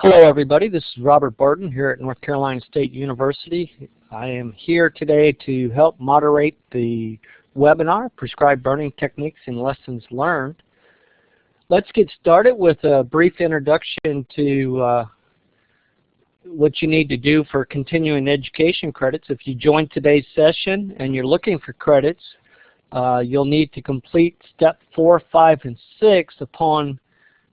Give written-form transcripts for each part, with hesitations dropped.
Hello everybody, this is Robert Barton here at North Carolina State University. I am here today to help moderate the webinar, Prescribed Burning Techniques and Lessons Learned. Let's get started with a brief introduction to what you need to do for continuing education credits. If you joined today's session and you're looking for credits, you'll need to complete step 4, 5, and 6 upon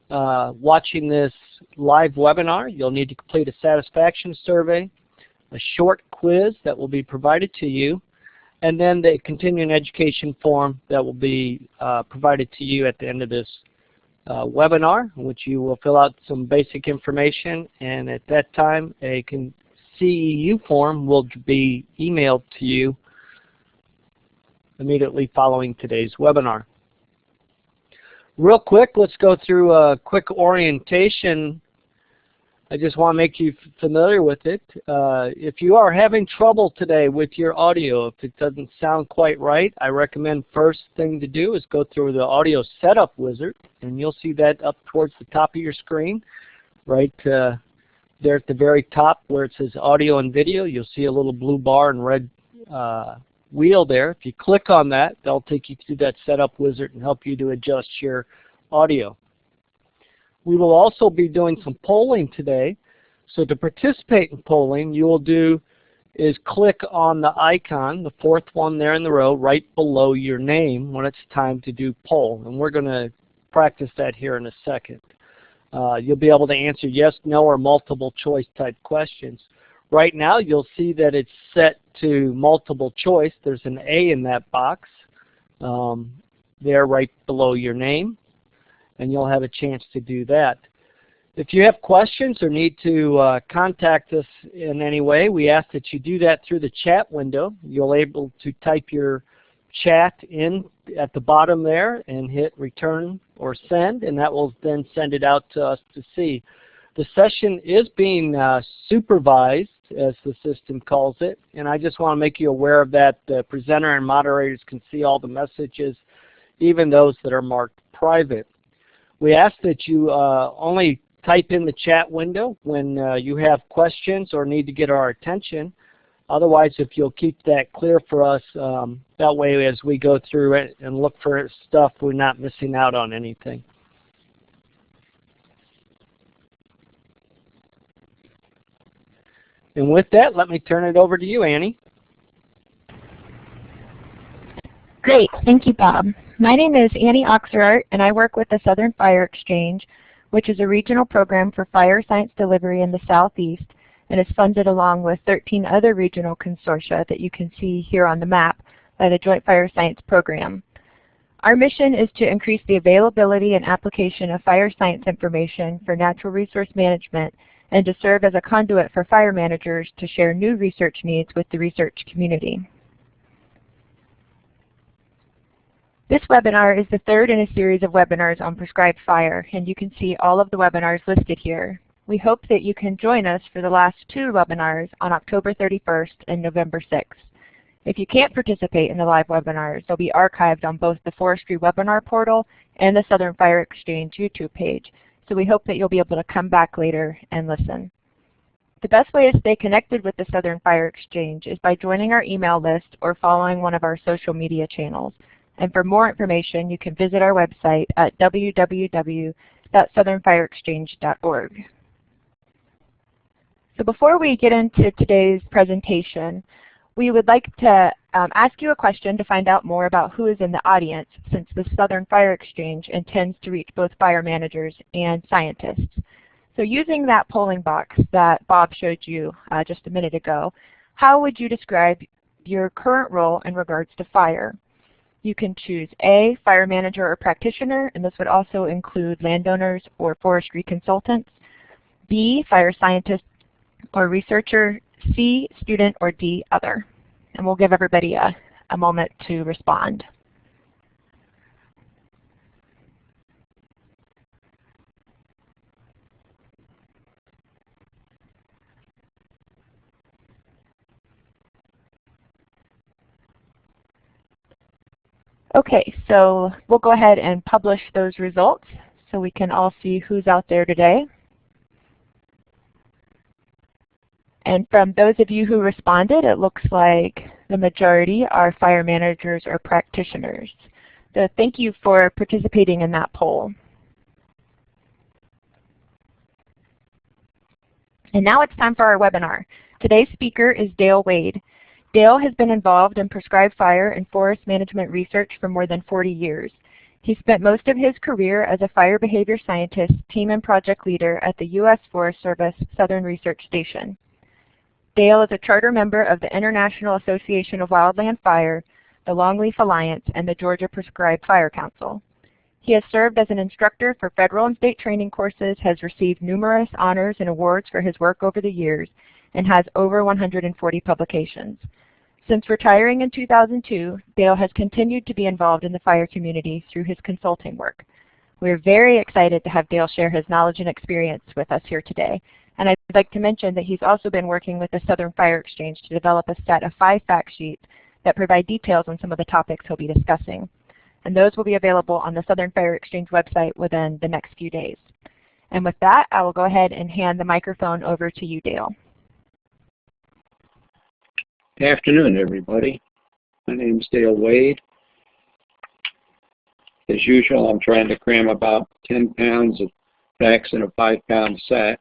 watching this live webinar. You'll need to complete a satisfaction survey, a short quiz that will be provided to you, and then the continuing education form that will be provided to you at the end of this webinar, in which you will fill out some basic information, and at that time a CEU form will be emailed to you immediately following today's webinar. Real quick, let's go through a quick orientation. I just want to make you familiar with it. If you are having trouble today with your audio, if it doesn't sound quite right, I recommend first thing to do is go through the audio setup wizard, and you'll see that up towards the top of your screen, right there at the very top where it says audio and video. You'll see a little blue bar and red wheel there. If you click on that, they'll take you through that setup wizard and help you to adjust your audio. We will also be doing some polling today. So to participate in polling, you will do is click on the icon, the fourth one there in the row, right below your name when it's time to do poll. And we're going to practice that here in a second. You'll be able to answer yes, no, or multiple choice type questions. Right now, you'll see that it's set to multiple choice. There's an A in that box there right below your name, and you'll have a chance to do that. If you have questions or need to contact us in any way, we ask that you do that through the chat window. You'll be able to type your chat in at the bottom there and hit return or send, and that will then send it out to us to see. The session is being supervised, as the system calls it, and I just want to make you aware of that. The presenter and moderators can see all the messages, even those that are marked private. We ask that you only type in the chat window when you have questions or need to get our attention. Otherwise, if you'll keep that clear for us, that way as we go through it and look for stuff, we're not missing out on anything. And with that, let me turn it over to you, Annie. Great. Thank you, Bob. My name is Annie Oxerart, and I work with the Southern Fire Exchange, which is a regional program for fire science delivery in the Southeast, and is funded along with 13 other regional consortia that you can see here on the map by the Joint Fire Science Program. Our mission is to increase the availability and application of fire science information for natural resource management and to serve as a conduit for fire managers to share new research needs with the research community. This webinar is the third in a series of webinars on prescribed fire, and you can see all of the webinars listed here. We hope that you can join us for the last two webinars on October 31st and November 6th. If you can't participate in the live webinars, they'll be archived on both the Forestry webinar portal and the Southern Fire Exchange YouTube page. So we hope that you'll be able to come back later and listen. The best way to stay connected with the Southern Fire Exchange is by joining our email list or following one of our social media channels. And for more information, you can visit our website at www.southernfireexchange.org. So before we get into today's presentation, we would like to ask you a question to find out more about who is in the audience, since the Southern Fire Exchange intends to reach both fire managers and scientists. So using that polling box that Bob showed you just a minute ago, how would you describe your current role in regards to fire? You can choose A, fire manager or practitioner, and this would also include landowners or forestry consultants. B, fire scientist or researcher. C, student, or D, other. And we'll give everybody a moment to respond. Okay, so we'll go ahead and publish those results so we can all see who's out there today. And from those of you who responded, it looks like the majority are fire managers or practitioners. So thank you for participating in that poll. And now it's time for our webinar. Today's speaker is Dale Wade. Dale has been involved in prescribed fire and forest management research for more than 40 years. He spent most of his career as a fire behavior scientist, team and project leader at the U.S. Forest Service Southern Research Station. Dale is a charter member of the International Association of Wildland Fire, the Longleaf Alliance, and the Georgia Prescribed Fire Council. He has served as an instructor for federal and state training courses, has received numerous honors and awards for his work over the years, and has over 140 publications. Since retiring in 2002, Dale has continued to be involved in the fire community through his consulting work. We are very excited to have Dale share his knowledge and experience with us here today. And I'd like to mention that he's also been working with the Southern Fire Exchange to develop a set of 5 fact sheets that provide details on some of the topics he'll be discussing. And those will be available on the Southern Fire Exchange website within the next few days. And with that, I will go ahead and hand the microphone over to you, Dale. Good afternoon, everybody. My name is Dale Wade. As usual, I'm trying to cram about 10 pounds of facts in a 5-pound sack.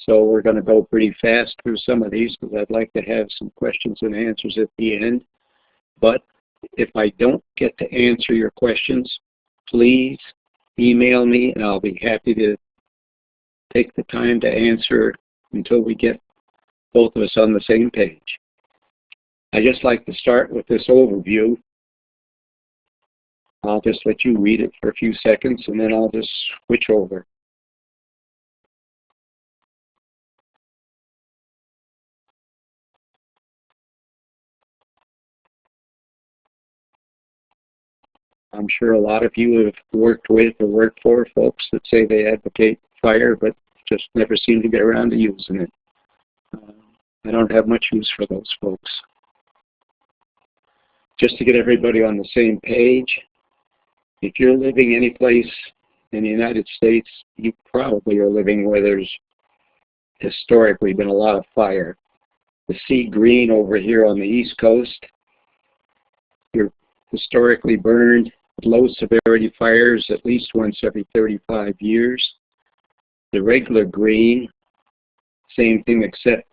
So we're going to go pretty fast through some of these because I'd like to have some questions and answers at the end. But if I don't get to answer your questions, please email me and I'll be happy to take the time to answer until we get both of us on the same page. I just like to start with this overview. I'll just let you read it for a few seconds and then I'll just switch over. I'm sure a lot of you have worked with or worked for folks that say they advocate fire, but just never seem to get around to using it. I don't have much use for those folks. Just to get everybody on the same page, if you're living any place in the United States, you probably are living where there's historically been a lot of fire. The sea green over here on the East Coast, you're historically burned low severity fires at least once every 35 years. The regular green, same thing except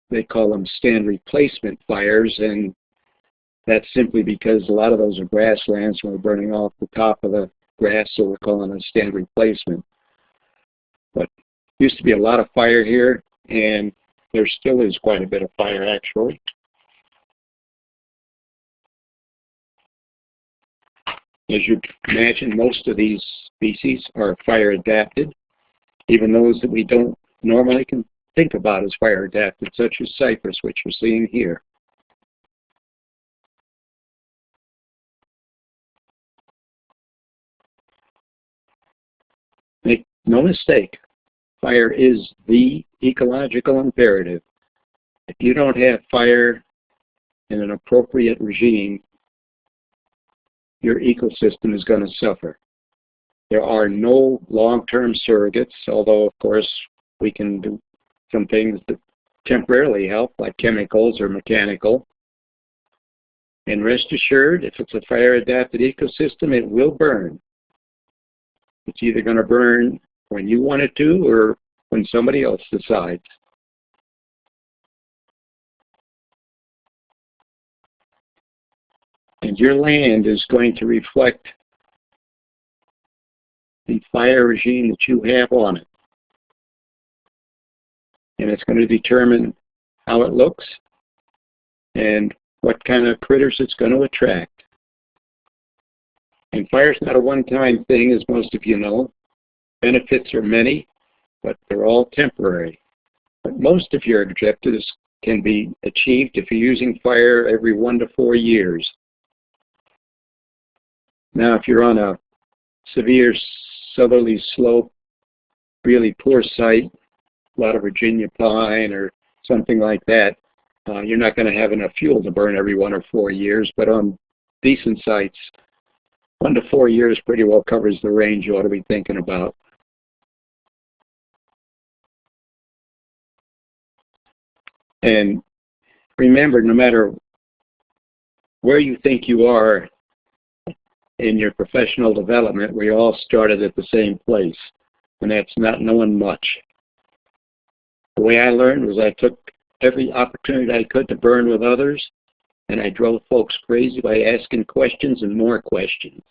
they call them stand replacement fires, and that's simply because a lot of those are grasslands and we're burning off the top of the grass, so we're calling it a stand replacement. But used to be a lot of fire here, and there still is quite a bit of fire actually. As you imagine, most of these species are fire adapted, even those that we don't normally can think about as fire adapted, such as cypress, which you're seeing here. Make no mistake, fire is the ecological imperative. If you don't have fire in an appropriate regime, your ecosystem is going to suffer. There are no long-term surrogates, although of course we can do some things that temporarily help, like chemicals or mechanical. And rest assured, if it's a fire-adapted ecosystem, it will burn. It's either going to burn when you want it to or when somebody else decides. And your land is going to reflect the fire regime that you have on it. And it's going to determine how it looks and what kind of critters it's going to attract. And fire is not a one-time thing, as most of you know. Benefits are many, but they're all temporary. But most of your objectives can be achieved if you're using fire every 1 to 4 years. Now, if you're on a severe southerly slope, really poor site, a lot of Virginia pine or something like that, you're not going to have enough fuel to burn every 1 or 4 years. But on decent sites, 1 to 4 years pretty well covers the range you ought to be thinking about. And remember, no matter where you think you are in your professional development, we all started at the same place, and that's not knowing much. The way I learned was I took every opportunity I could to burn with others, and I drove folks crazy by asking questions and more questions.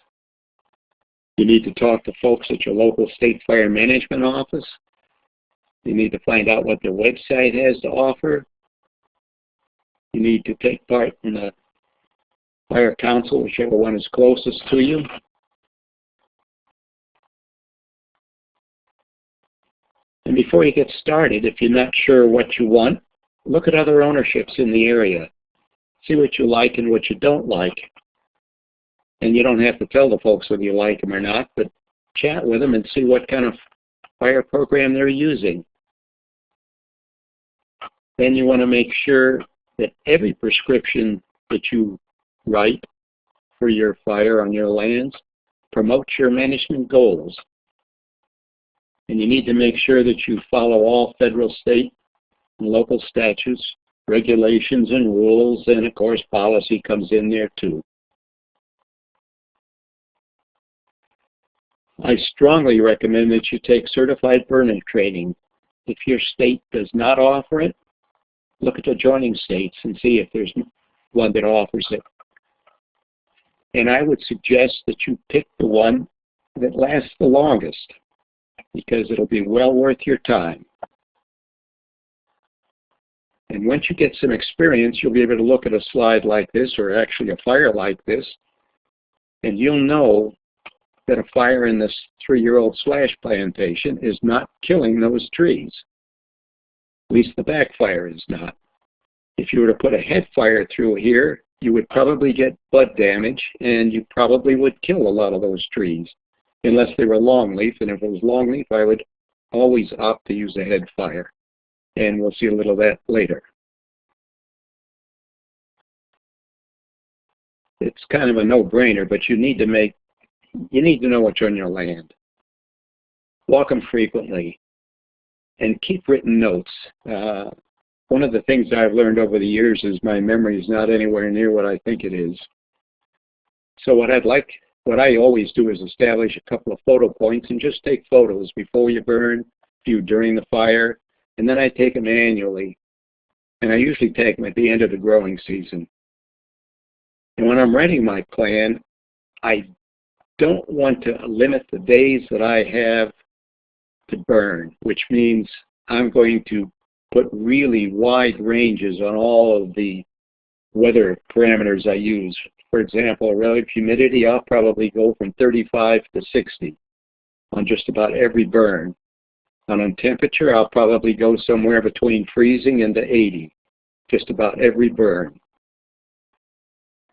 You need to talk to folks at your local state fire management office. You need to find out what their website has to offer. You need to take part in a fire council, whichever one is closest to you. And before you get started, if you're not sure what you want, look at other ownerships in the area. See what you like and what you don't like. And you don't have to tell the folks whether you like them or not, but chat with them and see what kind of fire program they're using. Then you want to make sure that every prescription that you write for your fire on your lands promotes your management goals. And you need to make sure that you follow all federal, state, and local statutes, regulations, and rules, and of course policy comes in there too. I strongly recommend that you take certified burner training. If your state does not offer it, look at adjoining states and see if there's one that offers it. And I would suggest that you pick the one that lasts the longest, because it'll be well worth your time. And once you get some experience, you'll be able to look at a slide like this, or actually a fire like this, and you'll know that a fire in this 3-year-old slash plantation is not killing those trees. At least the backfire is not. If you were to put a head fire through here, you would probably get bud damage, and you probably would kill a lot of those trees, unless they were longleaf. And if it was longleaf, I would always opt to use a head fire. And we'll see a little of that later. It's kind of a no-brainer, but you need to know what's on your land. Walk them frequently, and keep written notes. One of the things I've learned over the years is my memory is not anywhere near what I think it is. So what I always do is establish a couple of photo points and just take photos before you burn, a few during the fire, and then I take them annually. And I usually take them at the end of the growing season. And when I'm writing my plan, I don't want to limit the days that I have to burn, which means I'm going to put really wide ranges on all of the weather parameters I use. For example, relative humidity, I'll probably go from 35 to 60 on just about every burn. And on temperature, I'll probably go somewhere between freezing and to 80, just about every burn.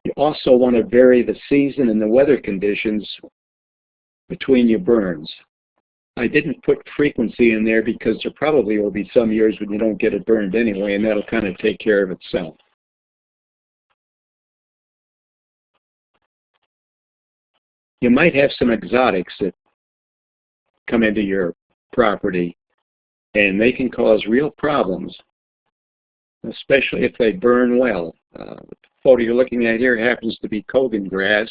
You also want to vary the season and the weather conditions between your burns. I didn't put frequency in there because there probably will be some years when you don't get it burned anyway, and that'll kind of take care of itself. You might have some exotics that come into your property, and they can cause real problems, especially if they burn well. The photo you're looking at here happens to be Kogan grass,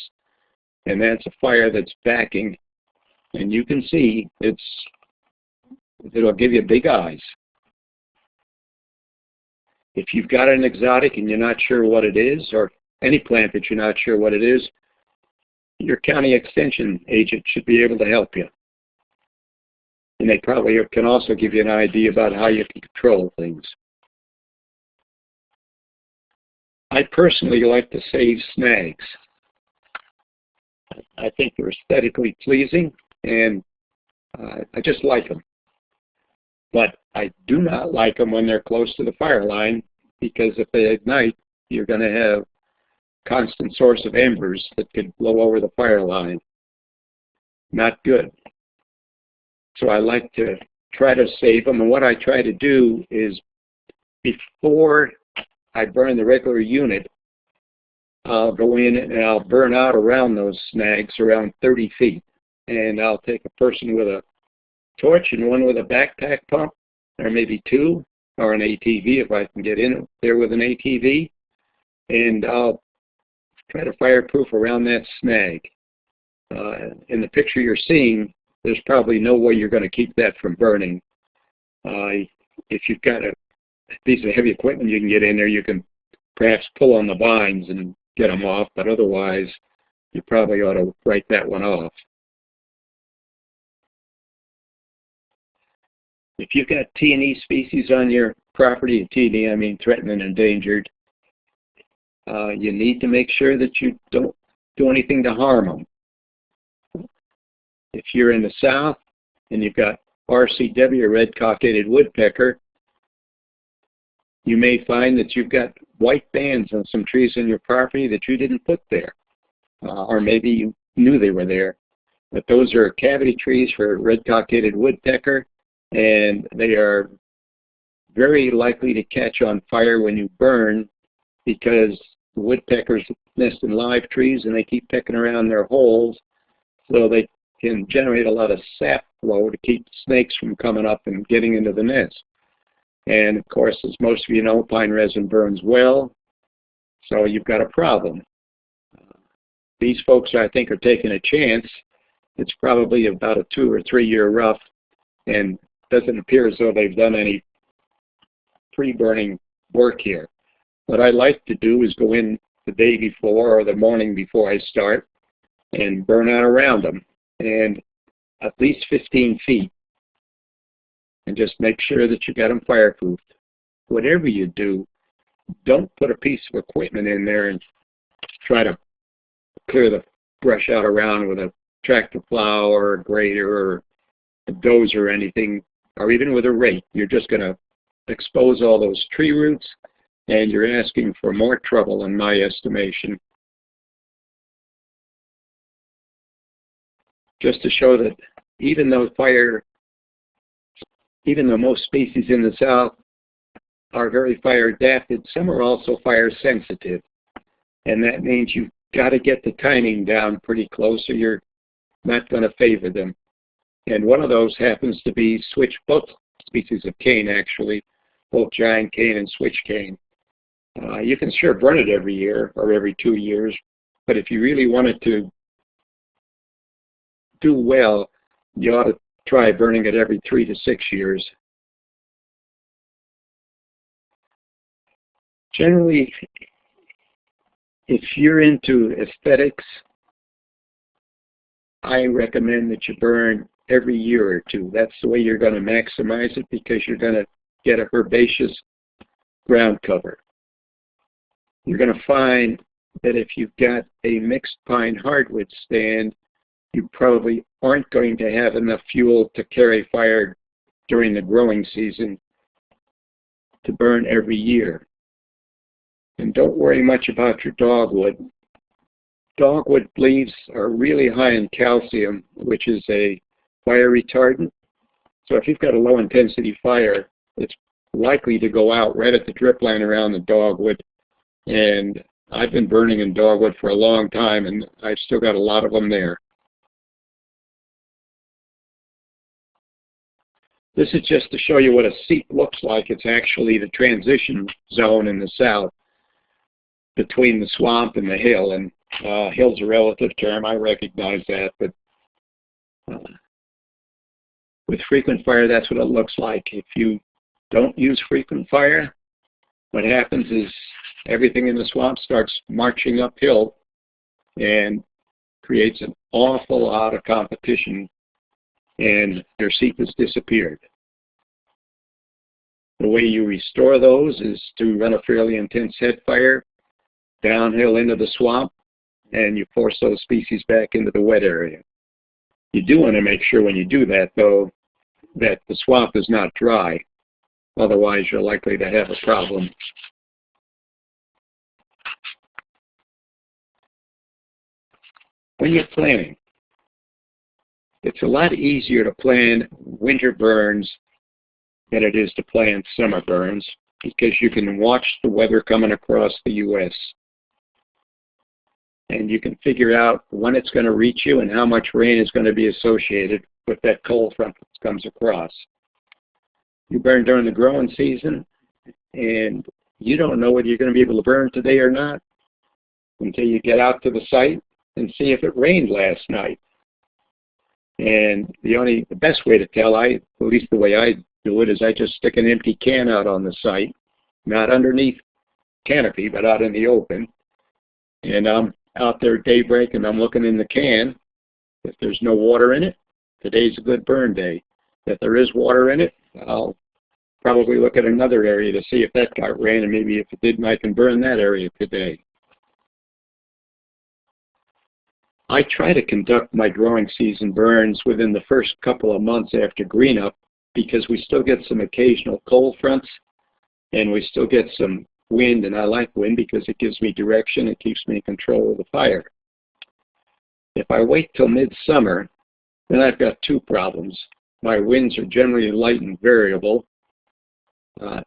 and that's a fire that's backing, and you can see it'll give you big eyes. If you've got an exotic and you're not sure what it is, or any plant that you're not sure what it is, your county extension agent should be able to help you. And they probably can also give you an idea about how you can control things. I personally like to save snags. I think they're aesthetically pleasing, and I just like them. But I do not like them when they're close to the fire line, because if they ignite, you're going to have constant source of embers that could blow over the fire line. Not good. So I like to try to save them, and what I try to do is before I burn the regular unit, I'll go in and I'll burn out around those snags around 30 feet. And I'll take a person with a torch and one with a backpack pump, or maybe two, or an ATV if I can get in there with an ATV, and I'll try to fireproof around that snag. In the picture you're seeing, there's probably no way you're going to keep that from burning. If you've got a piece of heavy equipment you can get in there, you can perhaps pull on the vines and get them off, but otherwise you probably ought to write that one off. If you've got T&E species on your property, T&E I mean threatened and endangered, you need to make sure that you don't do anything to harm them. If you're in the south and you've got RCW, red cockaded woodpecker, you may find that you've got white bands on some trees on your property that you didn't put there, or maybe you knew they were there. But those are cavity trees for red cockaded woodpecker, and they are very likely to catch on fire when you burn, because the woodpeckers nest in live trees and they keep pecking around their holes, so they can generate a lot of sap flow to keep snakes from coming up and getting into the nest. And of course, as most of you know, pine resin burns well, so you've got a problem. These folks, I think, are taking a chance. It's probably about a 2 or 3 year rough, and doesn't appear as though they've done any pre-burning work here. What I like to do is go in the day before or the morning before I start and burn out around them, and at least 15 feet, and just make sure that you got them fireproofed. Whatever you do, don't put a piece of equipment in there and try to clear the brush out around with a tractor plow or a grader or a dozer or anything, or even with a rake. You're just going to expose all those tree roots, and you're asking for more trouble in my estimation. Just to show that even though most species in the south are very fire adapted, some are also fire sensitive. And that means you've got to get the timing down pretty close or you're not going to favor them. And one of those happens to be both species of cane actually, both giant cane and switch cane. You can sure burn it every year or every 2 years, but if you really want it to do well, you ought to try burning it every 3 to 6 years. Generally, if you're into aesthetics, I recommend that you burn every year or 2. That's the way you're going to maximize it, because you're going to get a herbaceous ground cover. You're going to find that if you've got a mixed pine hardwood stand, you probably aren't going to have enough fuel to carry fire during the growing season to burn every year. And don't worry much about your dogwood. Dogwood leaves are really high in calcium, which is a fire retardant. So if you've got a low intensity fire, it's likely to go out right at the drip line around the dogwood. And I've been burning in dogwood for a long time, and I've still got a lot of them there. This is just to show you what a seep looks like. It's actually the transition zone in the south between the swamp and the hill. And hill's a relative term, I recognize that, but with frequent fire, that's what it looks like. If you don't use frequent fire, what happens is everything in the swamp starts marching uphill and creates an awful lot of competition, and their seep has disappeared. The way you restore those is to run a fairly intense head fire downhill into the swamp, and you force those species back into the wet area. You do want to make sure when you do that, though, that the swamp is not dry. Otherwise, you're likely to have a problem. When you're planting, it's a lot easier to plan winter burns than it is to plan summer burns, because you can watch the weather coming across the U.S. and you can figure out when it's going to reach you and how much rain is going to be associated with that cold front that comes across. You burn during the growing season, and you don't know whether you're going to be able to burn today or not until you get out to the site and see if it rained last night. And the best way to tell, at least the way I do it, is I just stick an empty can out on the site, not underneath canopy, but out in the open. And I'm out there at daybreak and I'm looking in the can. If there's no water in it, today's a good burn day. If there is water in it, I'll probably look at another area to see if that got rain, and maybe if it didn't, I can burn that area today. I try to conduct my growing season burns within the first couple of months after green up, because we still get some occasional cold fronts and we still get some wind, and I like wind because it gives me direction. It keeps me in control of the fire. If I wait till midsummer, then I've got two problems. My winds are generally light and variable,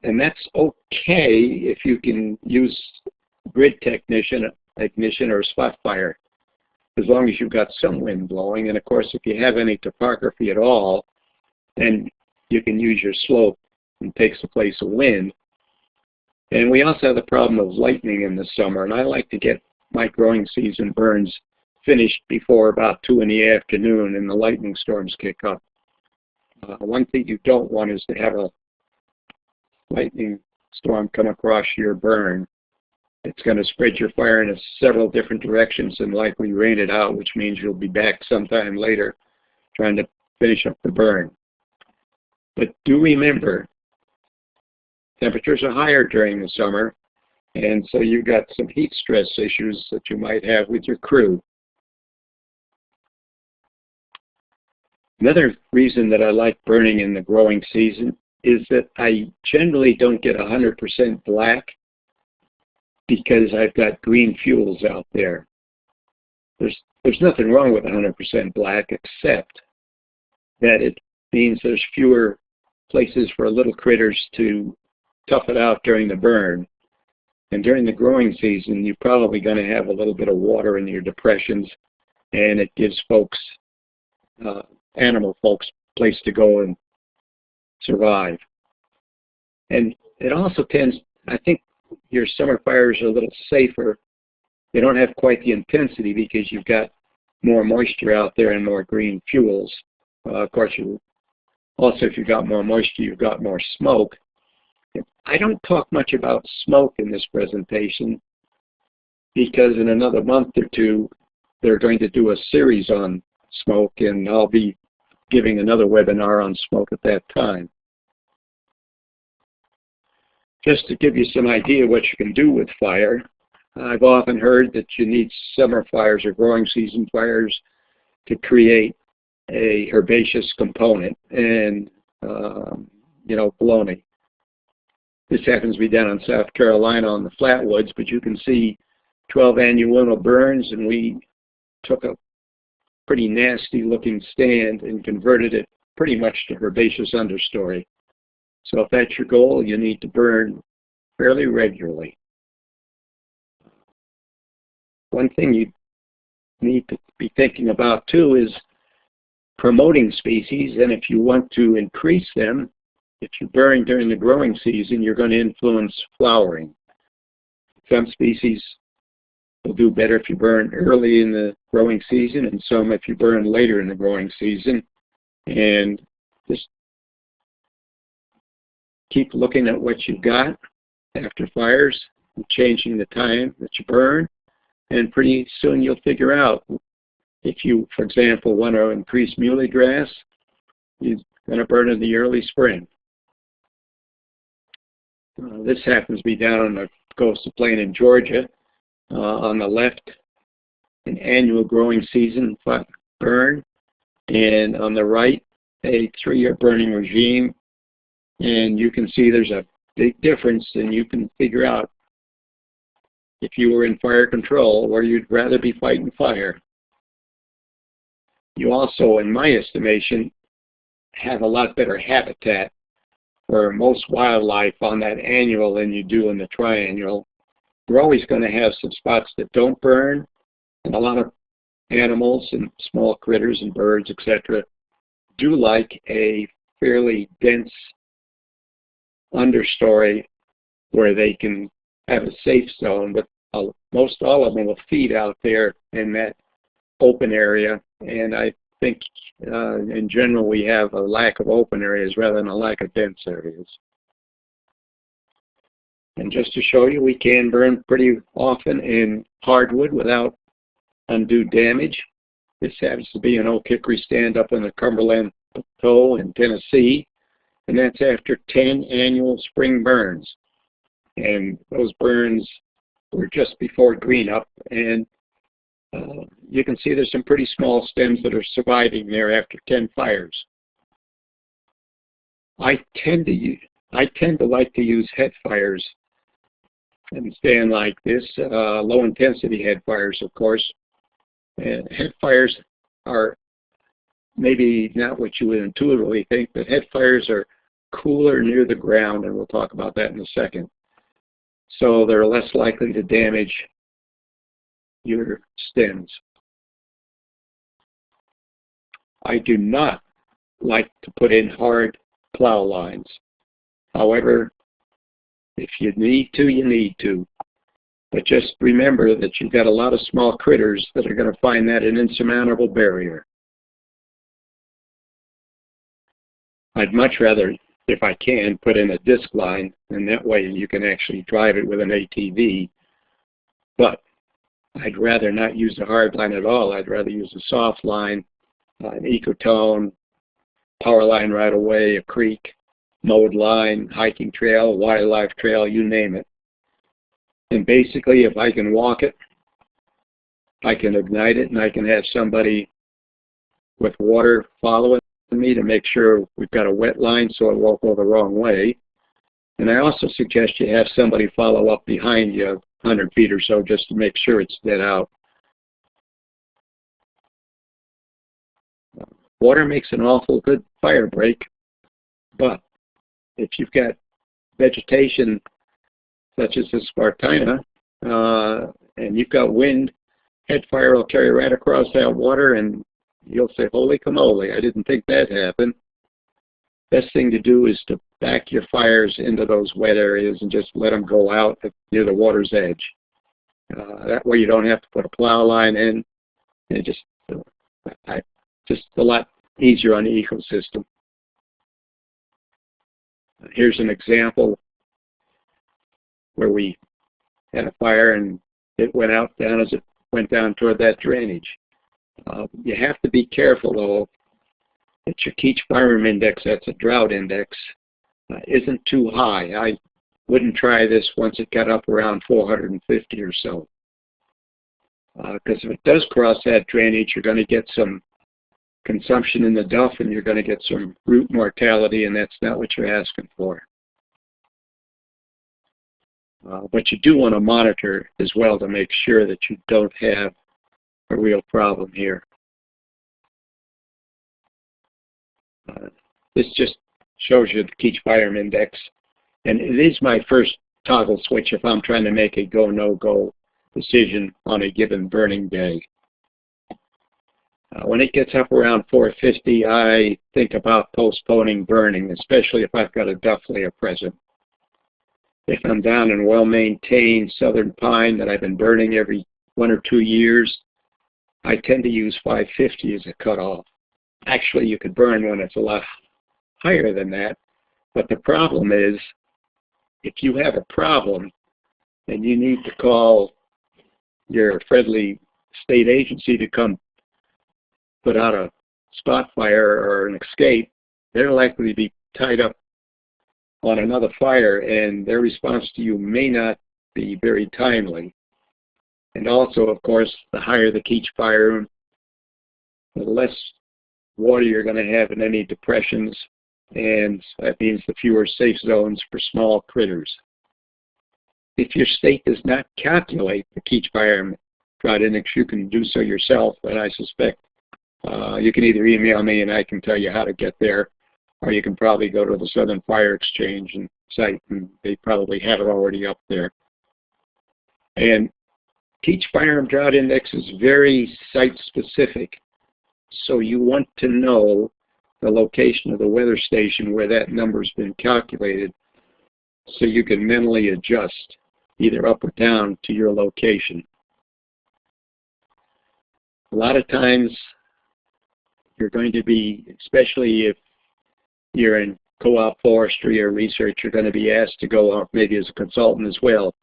and that's okay if you can use grid ignition or spot fire, as long as you've got some wind blowing. And of course, if you have any topography at all, then you can use your slope and takes the place of wind. And we also have the problem of lightning in the summer, and I like to get my growing season burns finished before about 2 in the afternoon and the lightning storms kick up. One thing you don't want is to have a lightning storm come across your burn. It's going to spread your fire in several different directions and likely rain it out, which means you'll be back sometime later trying to finish up the burn. But do remember, temperatures are higher during the summer, and so you've got some heat stress issues that you might have with your crew. Another reason that I like burning in the growing season is that I generally don't get 100% black, because I've got green fuels out there. There's nothing wrong with 100% black, except that it means there's fewer places for little critters to tough it out during the burn. And during the growing season, you're probably going to have a little bit of water in your depressions, and it gives folks, animal folks, a place to go and survive. And it also tends, I think, your summer fires are a little safer. They don't have quite the intensity because you've got more moisture out there and more green fuels. Of course, if you've got more moisture, you've got more smoke. I don't talk much about smoke in this presentation because in another month or two, they're going to do a series on smoke, and I'll be giving another webinar on smoke at that time. Just to give you some idea what you can do with fire, I've often heard that you need summer fires or growing season fires to create a herbaceous component, and baloney. This happens to be down in South Carolina on the Flatwoods, but you can see 12 annual burns, and we took a pretty nasty looking stand and converted it pretty much to herbaceous understory. So if that's your goal, you need to burn fairly regularly. One thing you need to be thinking about too is promoting species, and if you want to increase them, if you burn during the growing season, you're going to influence flowering. Some species will do better if you burn early in the growing season, and some if you burn later in the growing season. And just keep looking at what you've got after fires and changing the time that you burn, and pretty soon you'll figure out if you, for example, want to increase muley grass, you're going to burn in the early spring. This happens to be down on the coastal plain in Georgia. On the left, an annual growing season burn, and on the right, a 3-year burning regime. And you can see there's a big difference, and you can figure out if you were in fire control where you'd rather be fighting fire. You also, in my estimation, have a lot better habitat for most wildlife on that annual than you do in the triennial. You're always going to have some spots that don't burn, and a lot of animals and small critters and birds, etc., do like a fairly dense understory where they can have a safe zone, but most all of them will feed out there in that open area. And I think in general we have a lack of open areas rather than a lack of dense areas. And just to show you, we can burn pretty often in hardwood without undue damage. This happens to be an oak hickory stand up in the Cumberland Plateau in Tennessee, and that's after 10 annual spring burns. And those burns were just before green up, and you can see there's some pretty small stems that are surviving there after 10 fires. I tend to like to use head fires and stand like this, low intensity head fires, of course. And head fires are maybe not what you would intuitively think, but head fires are cooler near the ground, and we'll talk about that in a second. So they're less likely to damage your stems. I do not like to put in hard plow lines. However, if you need to, you need to. But just remember that you've got a lot of small critters that are going to find that an insurmountable barrier. I'd much rather, if I can, put in a disc line, and that way you can actually drive it with an ATV. But I'd rather not use a hard line at all. I'd rather use a soft line, an ecotone, power line right away, a creek, mowed line, hiking trail, wildlife trail, you name it. And basically, if I can walk it, I can ignite it, and I can have somebody with water following me to make sure we've got a wet line so it won't go the wrong way. And I also suggest you have somebody follow up behind you 100 feet or so just to make sure it's dead out. Water makes an awful good fire break, but if you've got vegetation such as the Spartina, and you've got wind, head fire will carry right across that water, and you'll say, holy cannoli, I didn't think that happened. Best thing to do is to back your fires into those wet areas and just let them go out near the water's edge. That way you don't have to put a plow line in. It just a lot easier on the ecosystem. Here's an example where we had a fire and it went out down as it went down toward that drainage. You have to be careful, though, that your Keach Firearm Index, that's a Drought Index, isn't too high. I wouldn't try this once it got up around 450 or so. Because if it does cross that drainage, you're going to get some consumption in the duff, and you're going to get some root mortality, and that's not what you're asking for. But you do want to monitor as well to make sure that you don't have a real problem here. This just shows you the Keach Firearm Index, and it is my first toggle switch if I'm trying to make a go, no-go decision on a given burning day. When it gets up around 450, I think about postponing burning, especially if I've got a duff layer present. If I'm down in well-maintained southern pine that I've been burning every 1 or 2 years, I tend to use 550 as a cutoff. Actually, you could burn when it's a lot higher than that, but the problem is, if you have a problem and you need to call your friendly state agency to come put out a spot fire or an escape, they're likely to be tied up on another fire, and their response to you may not be very timely. And also, of course, the higher the Keach fire, the less water you're going to have in any depressions, and that means the fewer safe zones for small critters. If your state does not calculate the Keach Firearm Drought Index, you can do so yourself, and I suspect you can either email me and I can tell you how to get there, or you can probably go to the Southern Fire Exchange and site, and they probably have it already up there. And Keach Firearm Drought Index is very site-specific, so you want to know the location of the weather station where that number's been calculated, so you can mentally adjust either up or down to your location. A lot of times you're going to be, especially if you're in co-op forestry or research, you're going to be asked to go off maybe as a consultant as well.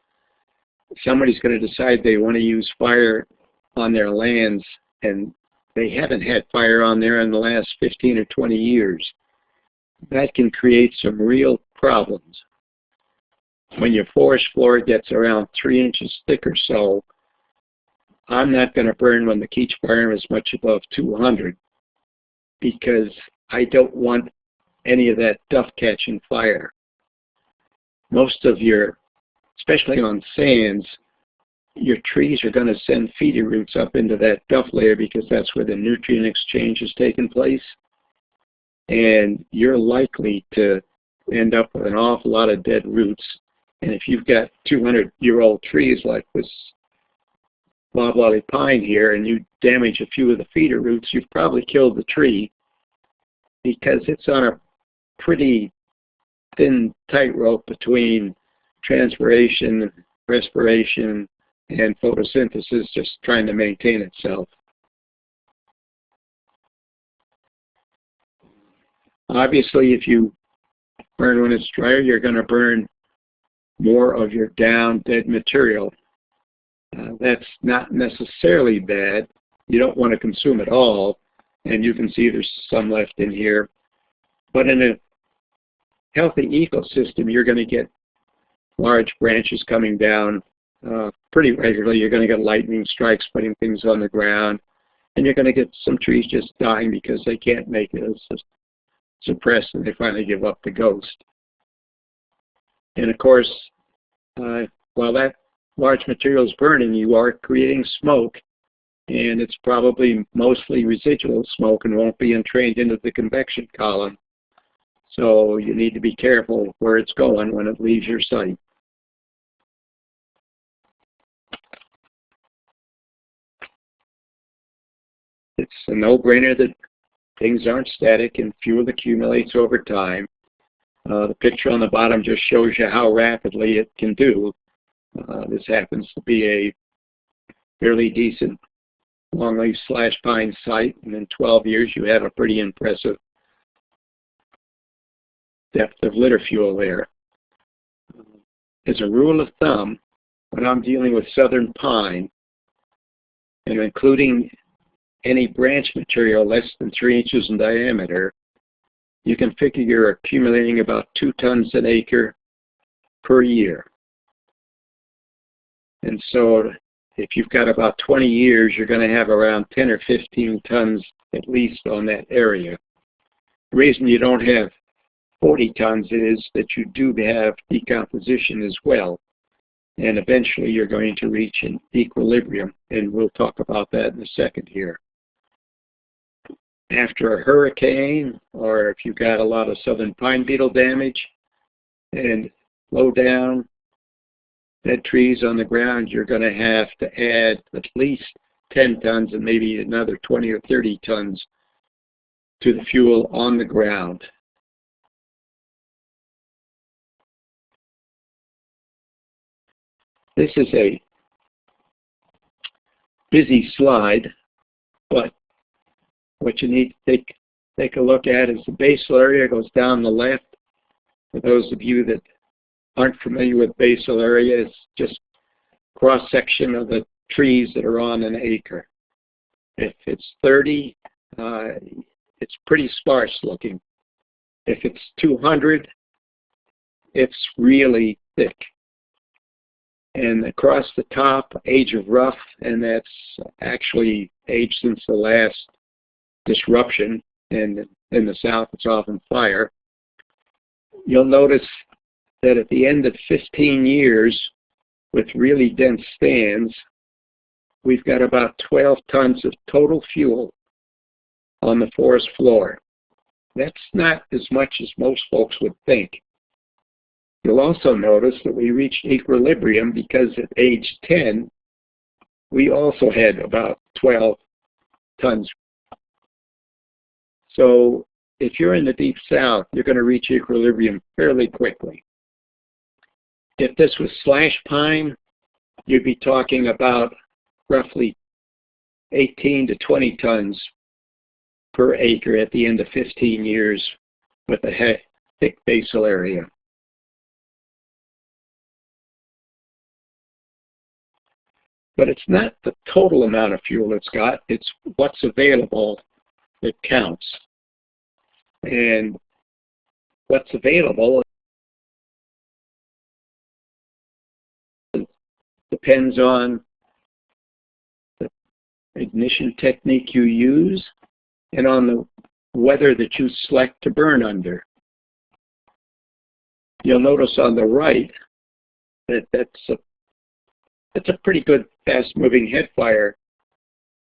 Somebody's going to decide they want to use fire on their lands and they haven't had fire on there in the last 15 or 20 years. That can create some real problems. When your forest floor gets around 3 inches thick or so, I'm not going to burn when the Keach fire is much above 200 because I don't want any of that duff catching fire. Most of your, especially on sands, your trees are going to send feeder roots up into that duff layer because that's where the nutrient exchange is taking place. And you're likely to end up with an awful lot of dead roots. And if you've got 200-year-old trees like this Longleaf Pine here and you damage a few of the feeder roots, you've probably killed the tree because it's on a pretty thin tightrope between transpiration, respiration, and photosynthesis, just trying to maintain itself. Obviously, if you burn when it's drier, you're going to burn more of your down dead material. That's not necessarily bad. You don't want to consume it all, and you can see there's some left in here. But in a healthy ecosystem, you're going to get large branches coming down pretty regularly. You're going to get lightning strikes putting things on the ground, and you're going to get some trees just dying because they can't make it as suppressed and they finally give up the ghost. And of course, while that large material is burning, you are creating smoke, and it's probably mostly residual smoke and won't be entrained into the convection column. So you need to be careful where it's going when it leaves your site. It's a no-brainer that things aren't static and fuel accumulates over time. The picture on the bottom just shows you how rapidly it can do. This happens to be a fairly decent longleaf/pine site, and in 12 years you have a pretty impressive depth of litter fuel there. As a rule of thumb, when I'm dealing with southern pine, and including any branch material less than 3 inches in diameter, you can figure you're accumulating about 2 tons an acre per year. And so if you've got about 20 years, you're going to have around 10 or 15 tons at least on that area. The reason you don't have 40 tons is that you do have decomposition as well. And eventually you're going to reach an equilibrium, and we'll talk about that in a second here. After a hurricane, or if you've got a lot of southern pine beetle damage and low down, dead trees on the ground, you're going to have to add at least 10 tons and maybe another 20 or 30 tons to the fuel on the ground. This is a busy slide, but what you need to take a look at is the basal area goes down the left. For those of you that aren't familiar with basal area, it's just cross-section of the trees that are on an acre. If it's 30, it's pretty sparse looking. If it's 200, it's really thick. And across the top, age of rough, and that's actually age since the last disruption, and in the south it's often fire. You'll notice that at the end of 15 years with really dense stands, we've got about 12 tons of total fuel on the forest floor. That's not as much as most folks would think. You'll also notice that we reached equilibrium because at age 10, we also had about 12 tons. So if you're in the deep south, you're going to reach equilibrium fairly quickly. If this was slash pine, you'd be talking about roughly 18 to 20 tons per acre at the end of 15 years with a thick basal area. But it's not the total amount of fuel it's got, it's what's available that counts. And what's available depends on the ignition technique you use and on the weather that you select to burn under. You'll notice on the right that that's a pretty good fast-moving head fire,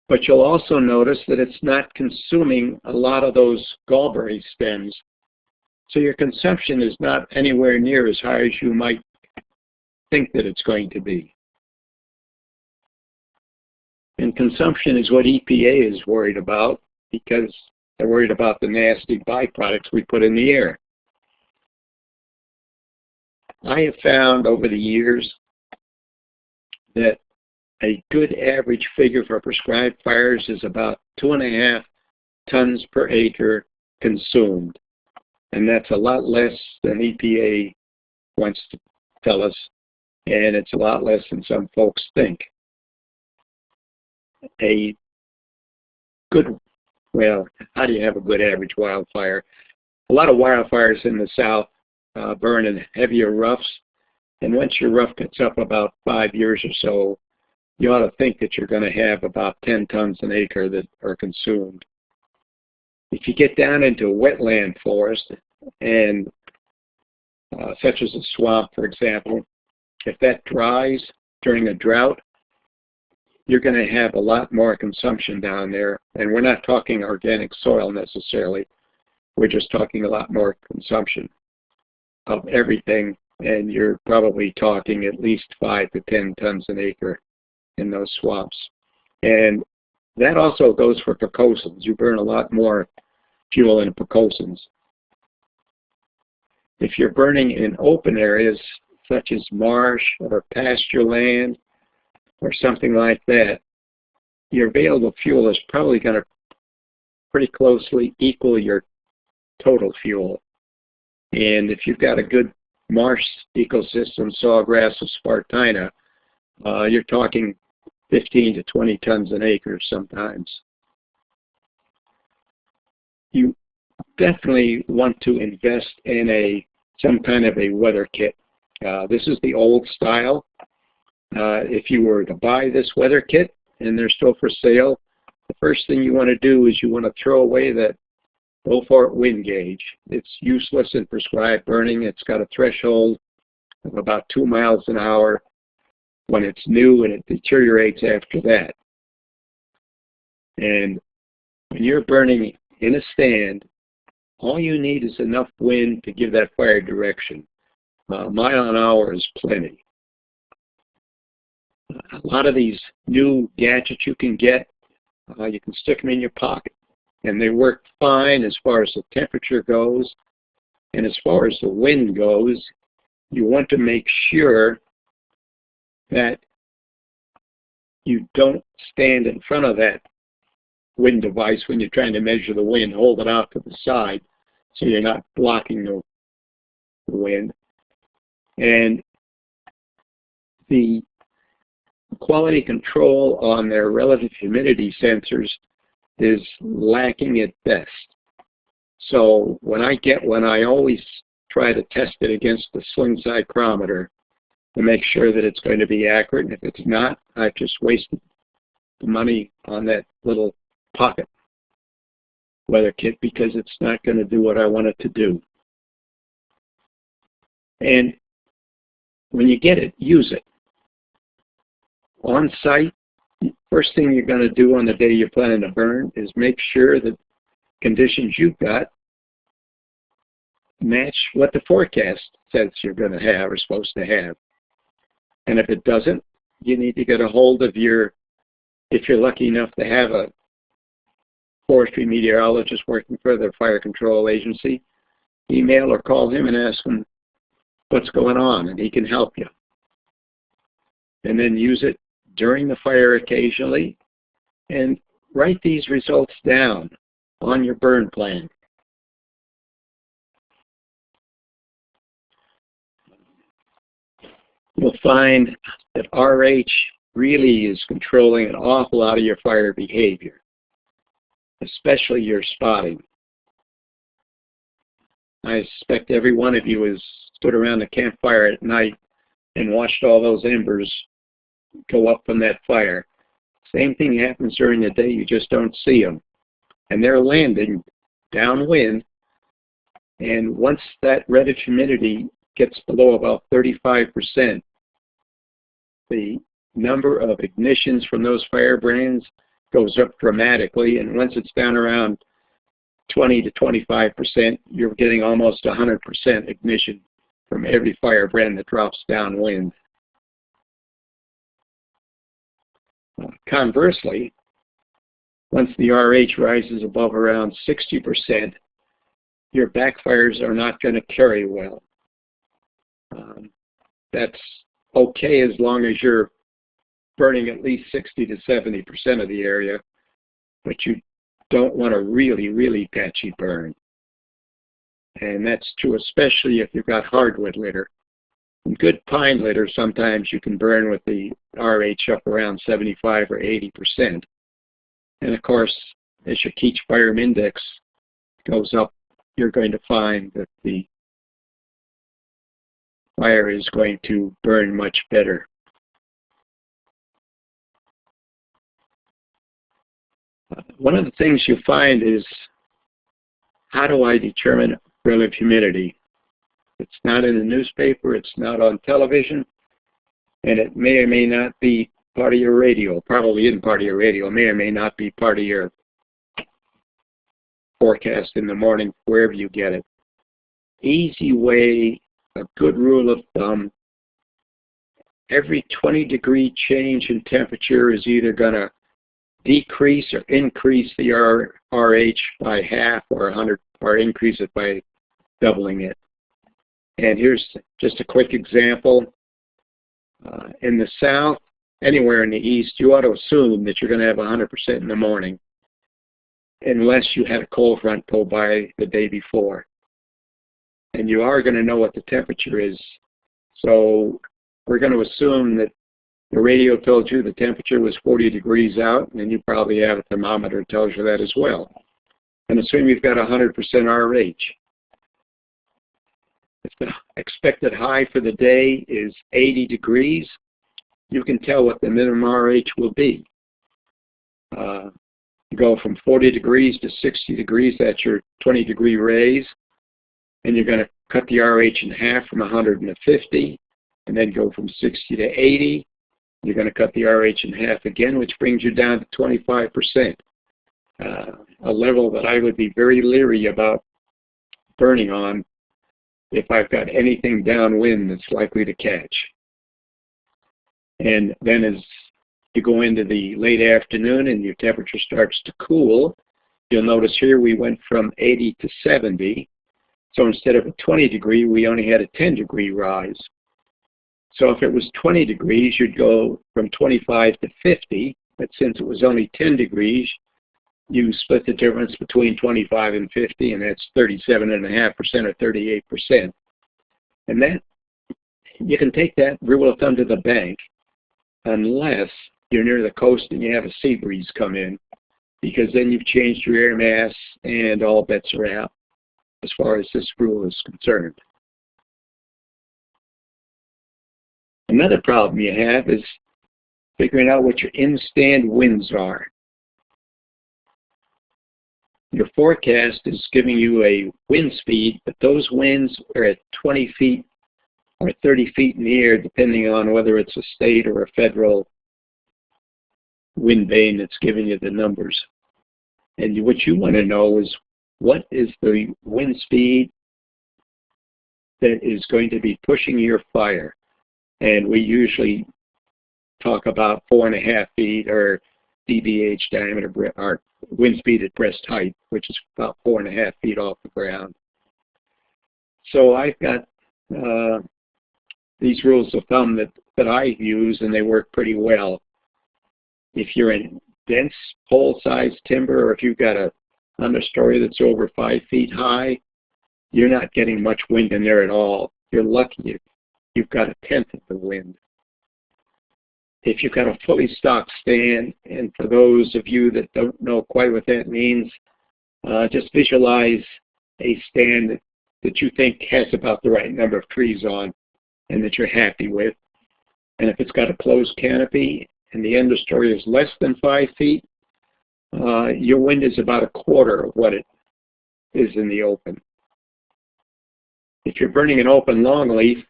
but you'll also notice that it's not consuming a lot of those gallberry stems. So your consumption is not anywhere near as high as you might think that it's going to be. And consumption is what EPA is worried about, because they're worried about the nasty byproducts we put in the air. I have found over the years that a good average figure for prescribed fires is about 2.5 tons per acre consumed. And that's a lot less than EPA wants to tell us, and it's a lot less than some folks think. A good, well, how do you have a good average wildfire? A lot of wildfires in the south burn in heavier roughs, and once your rough gets up about 5 years or so, you ought to think that you're going to have about 10 tons an acre that are consumed. If you get down into wetland forest, and such as a swamp, for example, if that dries during a drought, you're going to have a lot more consumption down there. And we're not talking organic soil necessarily. We're just talking a lot more consumption of everything. And you're probably talking at least 5 to 10 tons an acre in those swamps. And that also goes for precocins. You burn a lot more fuel in precocins. If you're burning in open areas such as marsh or pasture land or something like that, your available fuel is probably going to pretty closely equal your total fuel. And if you've got a good marsh ecosystem, sawgrass or spartina, you're talking 15 to 20 tons an acre sometimes. You definitely want to invest in some kind of a weather kit. This is the old style. If you were to buy this weather kit and they're still for sale, the first thing you want to do is you want to throw away that Beaufort wind gauge. It's useless in prescribed burning. It's got a threshold of about 2 miles an hour when it's new, and it deteriorates after that. And when you're burning in a stand, all you need is enough wind to give that fire direction. A mile an hour is plenty. A lot of these new gadgets you can get, you can stick them in your pocket, and they work fine as far as the temperature goes. And as far as the wind goes, you want to make sure that you don't stand in front of that wind device when you're trying to measure the wind. Hold it out to the side so you're not blocking the wind. And the quality control on their relative humidity sensors is lacking at best. So when I get one, I always try to test it against the sling psychrometer to make sure that it's going to be accurate. And if it's not, I've just wasted the money on that little pocket weather kit because it's not going to do what I want it to do. And when you get it, use it. On site, first thing you're going to do on the day you're planning to burn is make sure that conditions you've got match what the forecast says you're going to have or supposed to have. And if it doesn't, you need to get a hold of if you're lucky enough to have a forestry meteorologist working for the fire control agency, email or call him and ask him what's going on, and he can help you. And then use it during the fire occasionally, and write these results down on your burn plan. You'll find that RH really is controlling an awful lot of your fire behavior, especially your spotting. I suspect every one of you has stood around the campfire at night and watched all those embers go up from that fire. Same thing happens during the day, you just don't see them. And they're landing downwind, and once that relative humidity gets below about 35%, the number of ignitions from those firebrands goes up dramatically, and once it's down around 20 to 25%, you're getting almost 100% ignition from every firebrand that drops downwind. Conversely, once the RH rises above around 60%, your backfires are not going to carry well. That's okay as long as you're burning at least 60 to 70% of the area, but you don't want a really, really patchy burn. And that's true especially if you've got hardwood litter. In good pine litter, sometimes you can burn with the RH up around 75 or 80%. And of course, as your Dispersion Index goes up, you're going to find that the fire is going to burn much better. One of the things you find is, how do I determine relative humidity? It's not in the newspaper, it's not on television, and it may or may not be part of your radio. Probably isn't part of your radio. It may or may not be part of your forecast in the morning, wherever you get it. Easy way, a good rule of thumb, every 20-degree change in temperature is either going to decrease or increase the RH by half, or 100, or increase it by doubling it. And here's just a quick example. In the south, anywhere in the east, you ought to assume that you're going to have 100% in the morning, unless you had a cold front go by the day before. And you are going to know what the temperature is. So we're going to assume that the radio told you the temperature was 40 degrees out, and you probably have a thermometer that tells you that as well. And assume you've got 100% RH. If the expected high for the day is 80 degrees, you can tell what the minimum RH will be. You go from 40 degrees to 60 degrees, that's your 20-degree raise, and you're going to cut the RH in half from 150, and then go from 60 to 80. You're going to cut the RH in half again, which brings you down to 25%, a level that I would be very leery about burning on if I've got anything downwind that's likely to catch. And then as you go into the late afternoon and your temperature starts to cool, you'll notice here we went from 80 to 70. So instead of a 20-degree, we only had a 10-degree rise. So if it was 20 degrees, you'd go from 25 to 50. But since it was only 10 degrees, you split the difference between 25 and 50, and that's 37.5% or 38%. And that, you can take that rule of thumb to the bank, unless you're near the coast and you have a sea breeze come in, because then you've changed your air mass and all bets are out as far as this rule is concerned. Another problem you have is figuring out what your in-stand winds are. Your forecast is giving you a wind speed, but those winds are at 20 feet or 30 feet in the air, depending on whether it's a state or a federal wind vane that's giving you the numbers. And what you want to know is, what is the wind speed that is going to be pushing your fire? And we usually talk about 4.5 feet, or DBH, diameter, or wind speed at breast height, which is about 4.5 feet off the ground. So I've got these rules of thumb that I use, and they work pretty well. If you're in dense pole-sized timber, or if you've got a understory that's over 5 feet high, you're not getting much wind in there at all. You're lucky if you've got a tenth of the wind. If you've got a fully stocked stand, and for those of you that don't know quite what that means, just visualize a stand that you think has about the right number of trees on and that you're happy with. And if it's got a closed canopy and the understory is less than 5 feet, your wind is about a quarter of what it is in the open. If you're burning an open longleaf,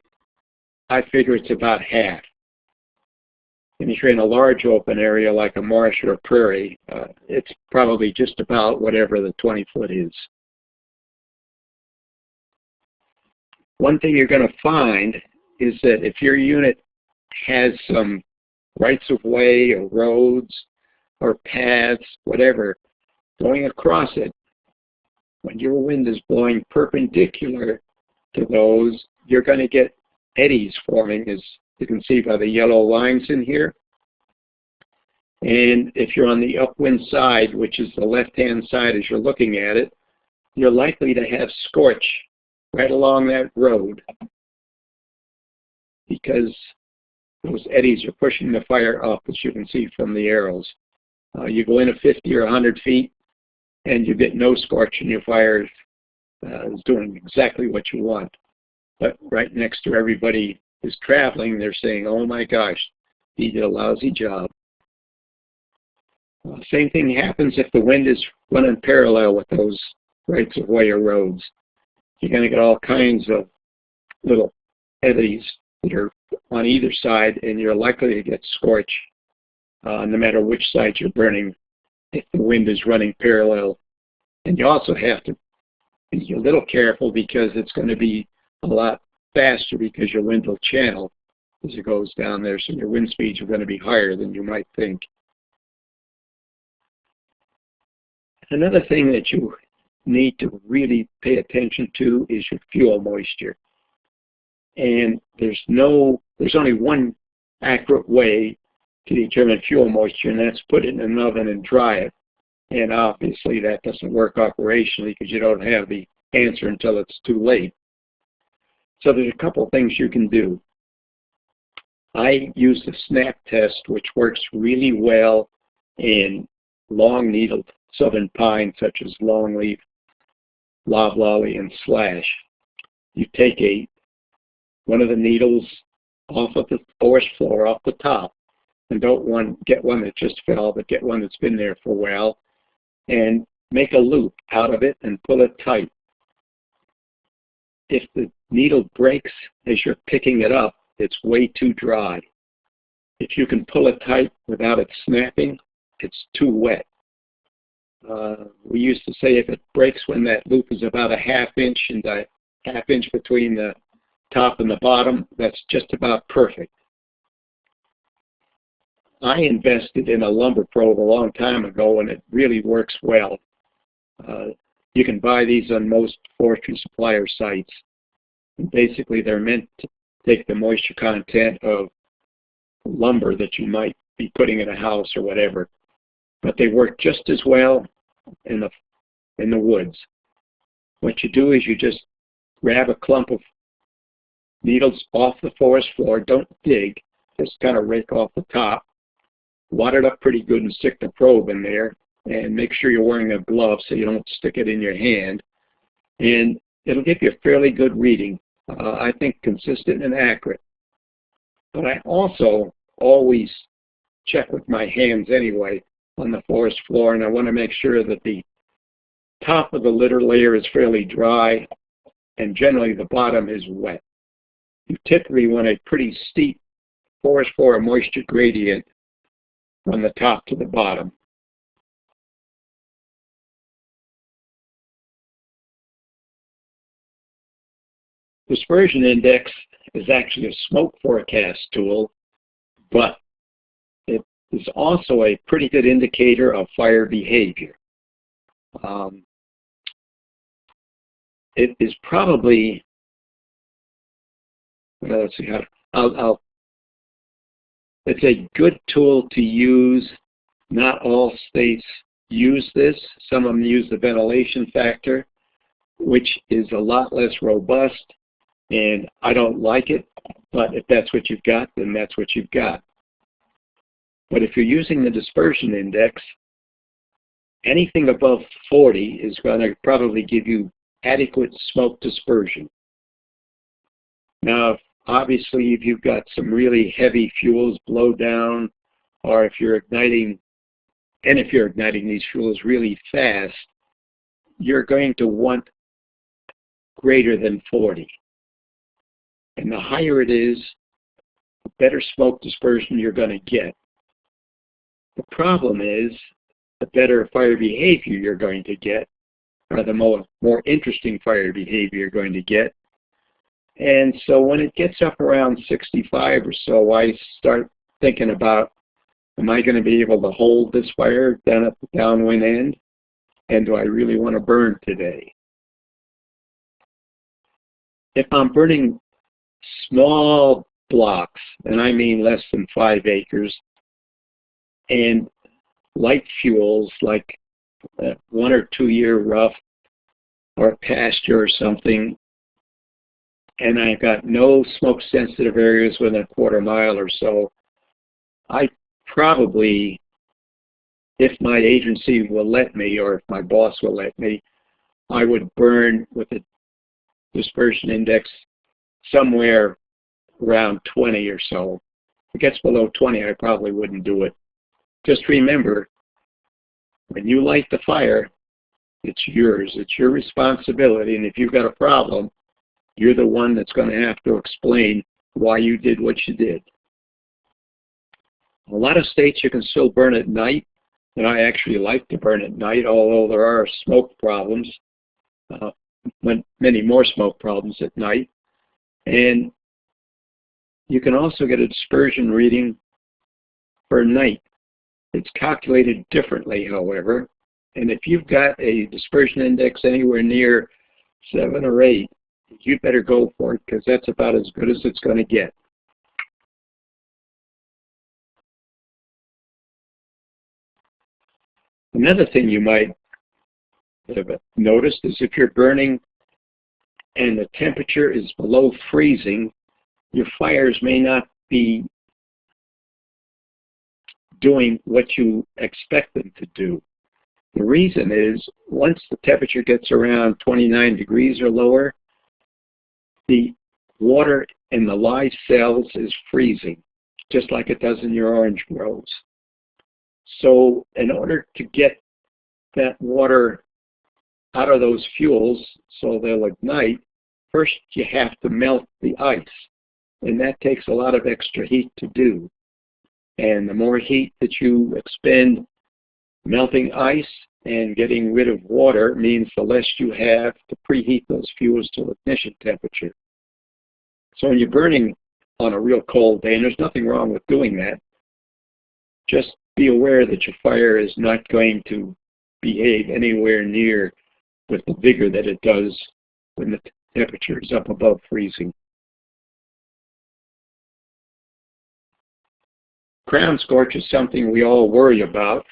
I figure it's about half. And if you're in a large open area like a marsh or a prairie, it's probably just about whatever the 20-foot is. One thing you're going to find is that if your unit has some rights of way or roads or paths, whatever, going across it, when your wind is blowing perpendicular to those, you're going to get eddies forming, as you can see by the yellow lines in here. And if you're on the upwind side, which is the left-hand side as you're looking at it, you're likely to have scorch right along that road because those eddies are pushing the fire up, as you can see from the arrows. You go in at 50 or 100 feet, and you get no scorch, and your fire is doing exactly what you want. But right next to everybody is traveling, they're saying, oh my gosh, he did a lousy job. Same thing happens if the wind is running parallel with those rights of way or roads. You're going to get all kinds of little eddies that are on either side, and you're likely to get scorch no matter which side you're burning if the wind is running parallel. And you also have to be a little careful because it's going to be a lot faster because your wind will channel as it goes down there, so your wind speeds are going to be higher than you might think. Another thing that you need to really pay attention to is your fuel moisture. And there's only one accurate way to determine fuel moisture, and that's put it in an oven and dry it. And obviously that doesn't work operationally because you don't have the answer until it's too late. So there's a couple things you can do. I use the snap test, which works really well in long-needled southern pine such as longleaf, loblolly, and slash. You take one of the needles off of the forest floor, off the top, and don't get one that just fell, but get one that's been there for a while, and make a loop out of it and pull it tight. If the needle breaks as you're picking it up, it's way too dry. If you can pull it tight without it snapping, it's too wet. We used to say if it breaks when that loop is about a half inch and a half inch between the top and the bottom, that's just about perfect. I invested in a lumber probe a long time ago, and it really works well. You can buy these on most forestry supplier sites. And basically, they're meant to take the moisture content of lumber that you might be putting in a house or whatever. But they work just as well in the woods. What you do is you just grab a clump of needles off the forest floor. Don't dig, just kind of rake off the top. Wad it up pretty good and stick the probe in there, and make sure you're wearing a glove so you don't stick it in your hand. And it'll give you a fairly good reading. I think consistent and accurate. But I also always check with my hands anyway on the forest floor, and I want to make sure that the top of the litter layer is fairly dry, and generally the bottom is wet. You typically want a pretty steep forest floor moisture gradient from the top to the bottom. Dispersion Index is actually a smoke forecast tool, but it is also a pretty good indicator of fire behavior. It is probably, let's see, it's a good tool to use. Not all states use this. Some of them use the ventilation factor, which is a lot less robust, and I don't like it, but if that's what you've got, then that's what you've got. But if you're using the dispersion index, anything above 40 is going to probably give you adequate smoke dispersion. Now, obviously, if you've got some really heavy fuels blow down, or if you're igniting these fuels really fast, you're going to want greater than 40. And the higher it is, the better smoke dispersion you're going to get. The problem is, the better fire behavior you're going to get, or the more interesting fire behavior you're going to get. And so when it gets up around 65 or so, I start thinking about, am I going to be able to hold this fire down at the downwind end? And do I really want to burn today? If I'm burning small blocks, and I mean less than 5 acres, and light fuels like 1 or 2 year rough or pasture or something, and I've got no smoke sensitive areas within a quarter mile or so, I probably, if my agency will let me, or if my boss will let me, I would burn with a dispersion index somewhere around 20 or so. If it gets below 20, I probably wouldn't do it. Just remember, when you light the fire, it's yours. It's your responsibility, and if you've got a problem, you're the one that's going to have to explain why you did what you did. A lot of states you can still burn at night, and I actually like to burn at night, although there are smoke problems, many more smoke problems at night. And you can also get a dispersion reading for night. It's calculated differently, however, and if you've got a dispersion index anywhere near 7 or 8, you better go for it, because that's about as good as it's going to get. Another thing you might have noticed is if you're burning and the temperature is below freezing, your fires may not be doing what you expect them to do. The reason is, once the temperature gets around 29 degrees or lower, the water in the live cells is freezing, just like it does in your orange groves. So in order to get that water out of those fuels so they'll ignite, first you have to melt the ice, and that takes a lot of extra heat to do. And the more heat that you expend melting ice and getting rid of water means the less you have to preheat those fuels to ignition temperature. So when you're burning on a real cold day, and there's nothing wrong with doing that, just be aware that your fire is not going to behave anywhere near with the vigor that it does when the temperature is up above freezing. Crown scorch is something we all worry about,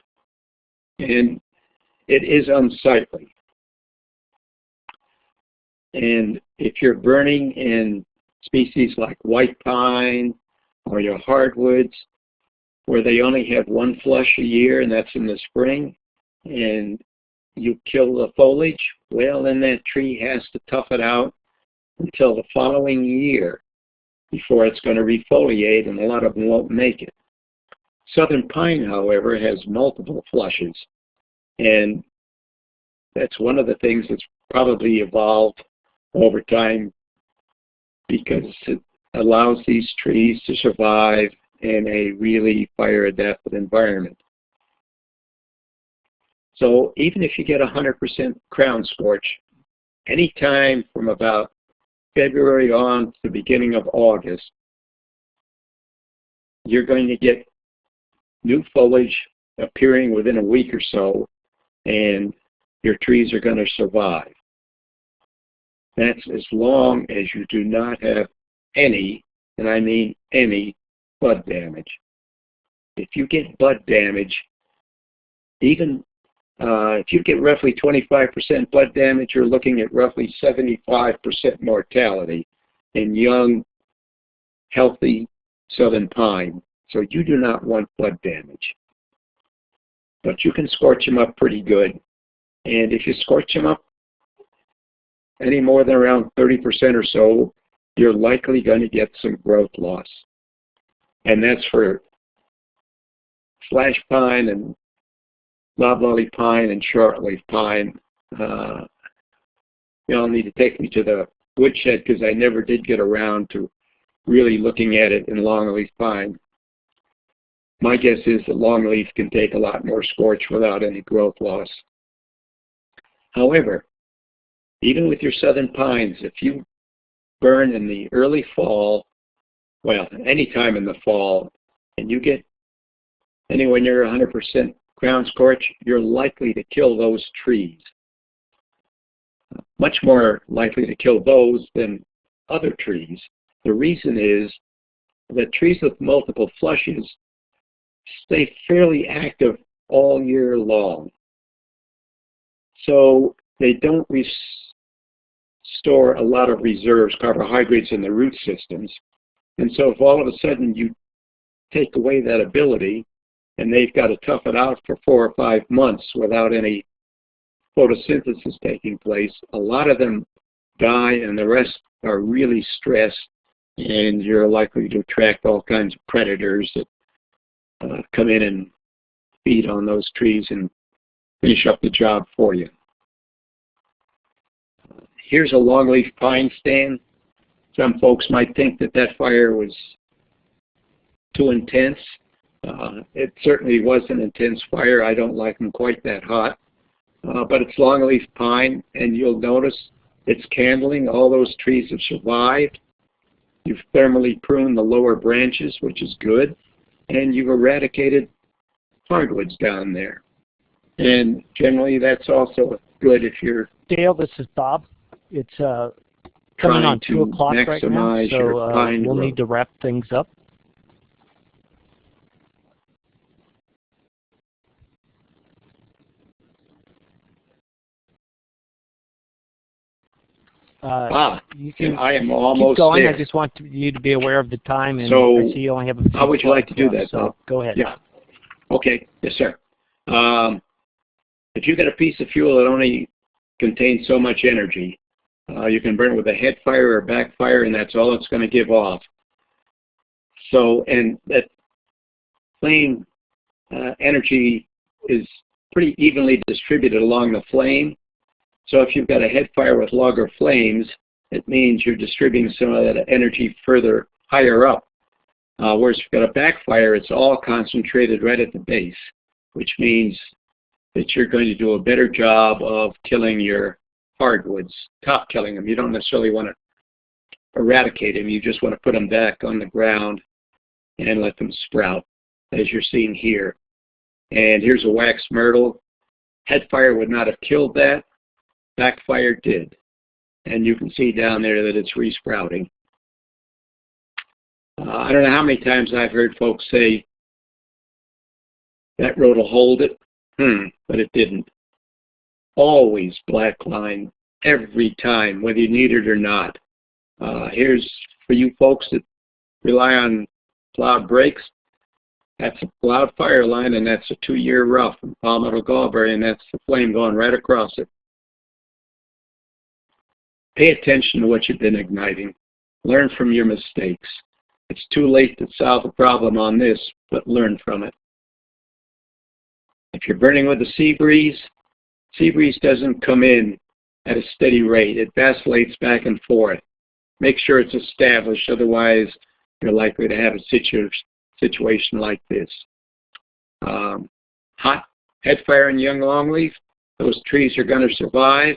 and it is unsightly. And if you're burning in species like white pine or your hardwoods, where they only have one flush a year, and that's in the spring, and you kill the foliage, well, then that tree has to tough it out until the following year before it's going to refoliate, and a lot of them won't make it. Southern pine, however, has multiple flushes, and that's one of the things that's probably evolved over time, because it allows these trees to survive in a really fire-adapted environment. So even if you get 100% crown scorch, anytime from about February on to the beginning of August, you're going to get new foliage appearing within a week or so, and your trees are going to survive. That's as long as you do not have any and I mean any, bud damage. If you get bud damage, even if you get roughly 25% bud damage, you're looking at roughly 75% mortality in young, healthy southern pine. So you do not want bud damage. But you can scorch them up pretty good. And if you scorch them up any more than around 30% or so, you're likely going to get some growth loss. And that's for slash pine and loblolly pine and shortleaf pine. You all need to take me to the woodshed because I never did get around to really looking at it in longleaf pine. My guess is that longleaf can take a lot more scorch without any growth loss. However, even with your southern pines, if you burn in the early fall, well, any time in the fall, and you get anywhere near 100% ground scorch, you're likely to kill those trees. Much more likely to kill those than other trees. The reason is that trees with multiple flushes stay fairly active all year long. So they don't store a lot of reserves, carbohydrates in the root systems. And so if all of a sudden you take away that ability and they've got to tough it out for 4 or 5 months without any photosynthesis taking place, a lot of them die and the rest are really stressed, and you're likely to attract all kinds of predators that come in and feed on those trees and finish up the job for you. Here's a longleaf pine stand. Some folks might think that that fire was too intense. It certainly was an intense fire. I don't like them quite that hot. But it's longleaf pine, and you'll notice it's candling. All those trees have survived. You've thermally pruned the lower branches, which is good, and you've eradicated hardwoods down there. And generally that's also good if you're... Dale, this is Bob. It's coming on 2 o'clock right now, so we'll need to wrap things up. You can I am almost keep going. there. I just want you to be aware of the time, and so I see you only have a few. How would you like to do that, so Bob? Go ahead. Yeah. Okay. Yes, sir. If you get a piece of fuel that only contains so much energy, you can burn it with a head fire or a back fire, and that's all it's going to give off. So, and that flame energy is pretty evenly distributed along the flame. So if you've got a head fire with longer flames, it means you're distributing some of that energy further higher up. Whereas if you've got a backfire, it's all concentrated right at the base, which means that you're going to do a better job of killing your hardwoods, top killing them. You don't necessarily want to eradicate them. You just want to put them back on the ground and let them sprout, as you're seeing here. And here's a wax myrtle. Head fire would not have killed that. Backfire did. And you can see down there that it's resprouting. I don't know how many times I've heard folks say, that road will hold it. But it didn't. Always black line, every time, whether you need it or not. Here's for you folks that rely on plowed brakes. That's a plowed fire line, and that's a 2-year rough in palmetto gallberry, and that's the flame going right across it. Pay attention to what you've been igniting. Learn from your mistakes. It's too late to solve the problem on this, but learn from it. If you're burning with a sea breeze doesn't come in at a steady rate. It vacillates back and forth. Make sure it's established, otherwise you're likely to have a situation like this. Hot head fire in young longleaf, those trees are going to survive.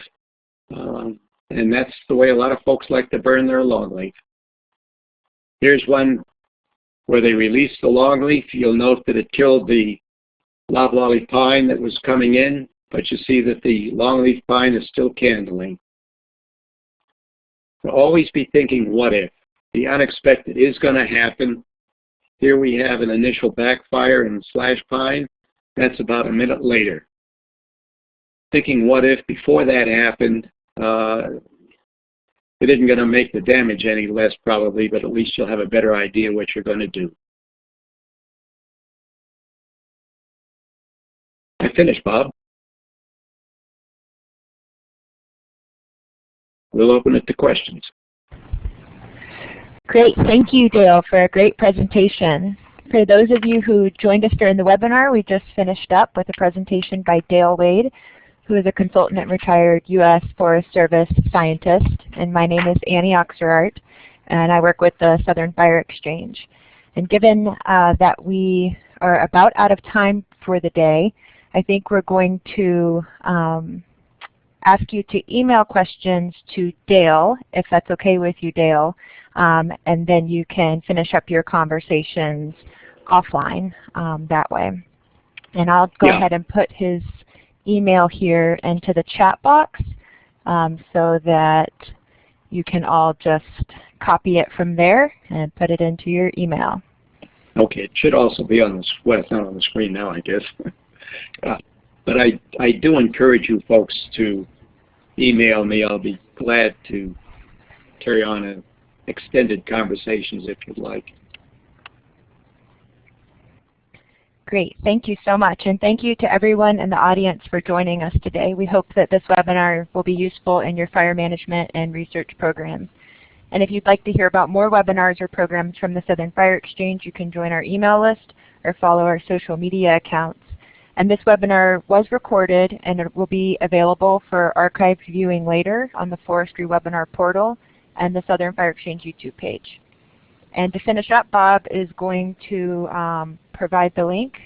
And that's the way a lot of folks like to burn their longleaf. Here's one where they released the longleaf. You'll note that it killed the loblolly pine that was coming in, but you see that the longleaf pine is still candling. So always be thinking, what if? The unexpected is going to happen. Here we have an initial backfire in slash pine. That's about a minute later. Thinking what if before that happened, it isn't going to make the damage any less probably, but at least you'll have a better idea what you're going to do. I finished, Bob. We'll open it to questions. Great. Thank you, Dale, for a great presentation. For those of you who joined us during the webinar, we just finished up with a presentation by Dale Wade, who is a consultant and retired U.S. Forest Service scientist. And my name is Annie Oxerart, and I work with the Southern Fire Exchange. And given that we are about out of time for the day, I think we're going to ask you to email questions to Dale, if that's okay with you, Dale, and then you can finish up your conversations offline that way. And I'll go ahead and put his email here into the chat box so that you can all just copy it from there and put it into your email. Okay, it should also be on the, well, it's not on the screen now, I guess. But I do encourage you folks to email me. I'll be glad to carry on extended conversations if you'd like. Great. Thank you so much. And thank you to everyone in the audience for joining us today. We hope that this webinar will be useful in your fire management and research programs. And if you'd like to hear about more webinars or programs from the Southern Fire Exchange, you can join our email list or follow our social media accounts. And this webinar was recorded and it will be available for archived viewing later on the Forestry Webinar portal and the Southern Fire Exchange YouTube page. And to finish up, Bob is going to provide the link,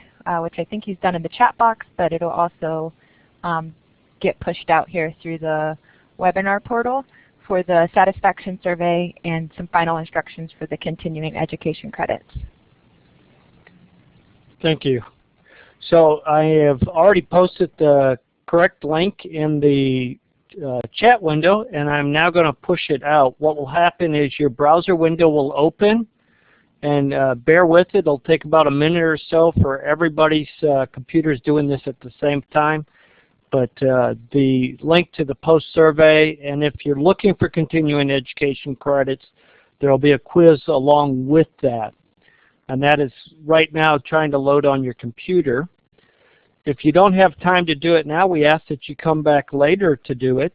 which I think he's done in the chat box, but it'll also get pushed out here through the webinar portal for the satisfaction survey and some final instructions for the continuing education credits. Thank you. So I have already posted the correct link in the chat window, and I'm now going to push it out. What will happen is your browser window will open, and bear with it. It'll take about a minute or so for everybody's computers doing this at the same time. But the link to the post survey, and if you're looking for continuing education credits, there will be a quiz along with that. And that is right now trying to load on your computer. If you don't have time to do it now, we ask that you come back later to do it.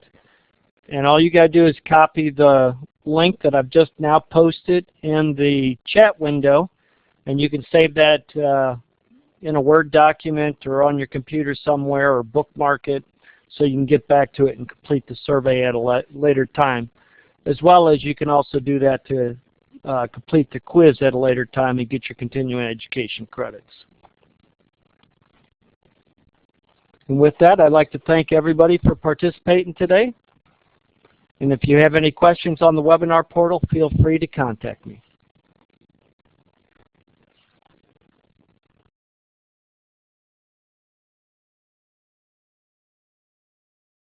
And all you got to do is copy the link that I've just now posted in the chat window, and you can save that in a Word document or on your computer somewhere, or bookmark it so you can get back to it and complete the survey at a later time. As well as you can also do that to complete the quiz at a later time and get your continuing education credits. And with that, I'd like to thank everybody for participating today. And if you have any questions on the webinar portal, feel free to contact me.